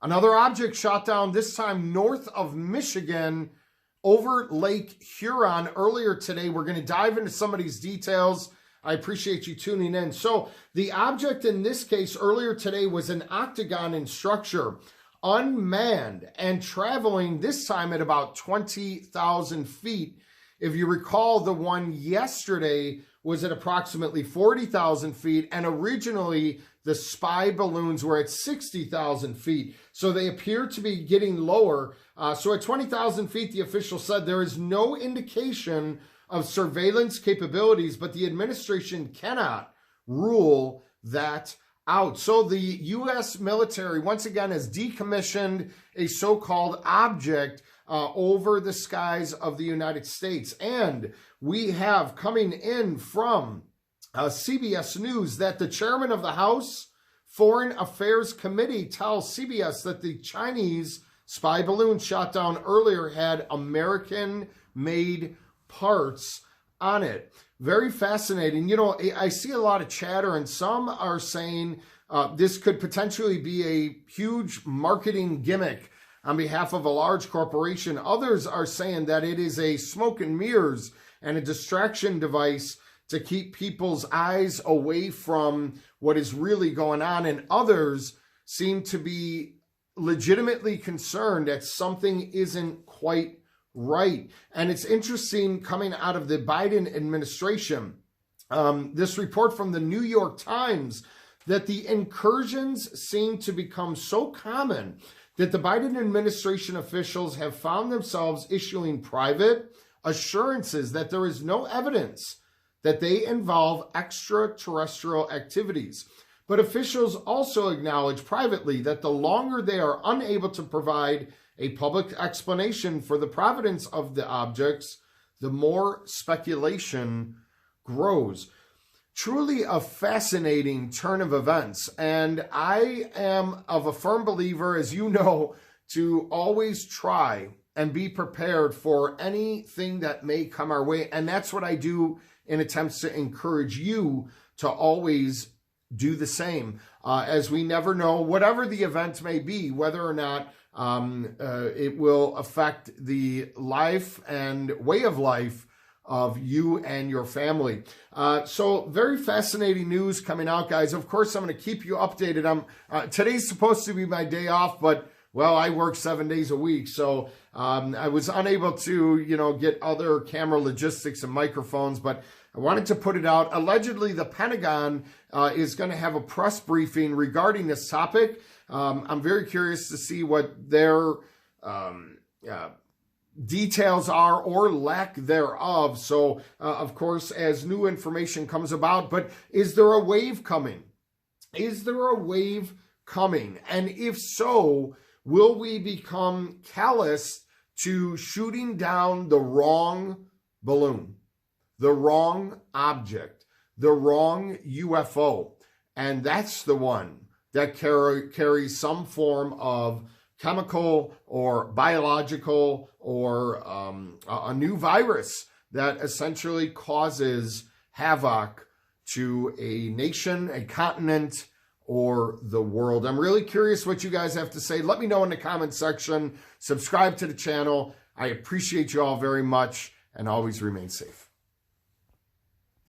Another object shot down, this time north of Michigan, over Lake Huron earlier today. We're going to dive into some of these details. I appreciate you tuning in. So the object in this case earlier today was an octagon in structure, unmanned, and traveling this time at about 20,000 feet. If you recall, the one yesterday was at approximately 40,000 feet, and originally the spy balloons were at 60,000 feet. So they appear to be getting lower. So at 20,000 feet, the official said there is no indication of surveillance capabilities, but the administration cannot rule that out. So the U.S. military, once again, has decommissioned a so-called object over the skies of the United States. And we have coming in from CBS News that the chairman of the House Foreign Affairs Committee tells CBS that the Chinese spy balloon shot down earlier had American-made parts on it. Very fascinating. You know, I see a lot of chatter, and some are saying this could potentially be a huge marketing gimmick on behalf of a large corporation. Others are saying that it is a smoke and mirrors and a distraction device to keep people's eyes away from what is really going on. And others seem to be legitimately concerned that something isn't quite right. And it's interesting coming out of the Biden administration, this report from the New York Times, that the incursions seem to become so common that the Biden administration officials have found themselves issuing private assurances that there is no evidence that they involve extraterrestrial activities. But officials also acknowledge privately that the longer they are unable to provide a public explanation for the provenance of the objects, the more speculation grows. Truly a fascinating turn of events. And I am of a firm believer, as you know, to always try and be prepared for anything that may come our way. And that's what I do in attempts to encourage you to always do the same, as we never know, whatever the event may be, whether or not it will affect the life and way of life of you and your family. So very fascinating news coming out, guys. Of course, I'm going to keep you updated. Today's supposed to be my day off, but well, I work 7 days a week, so I was unable to, get other camera logistics and microphones, but I wanted to put it out. Allegedly, the Pentagon is going to have a press briefing regarding this topic. I'm very curious to see what their details are or lack thereof. So, of course, as new information comes about, but is there a wave coming? Is there a wave coming? And if so, will we become callous to shooting down the wrong balloon, the wrong object, the wrong UFO? And that's the one that carries some form of chemical or biological or a new virus that essentially causes havoc to a nation, a continent, or the world. I'm really curious what you guys have to say. Let me know in the comment section. Subscribe to the channel. I appreciate you all very much, and always remain safe.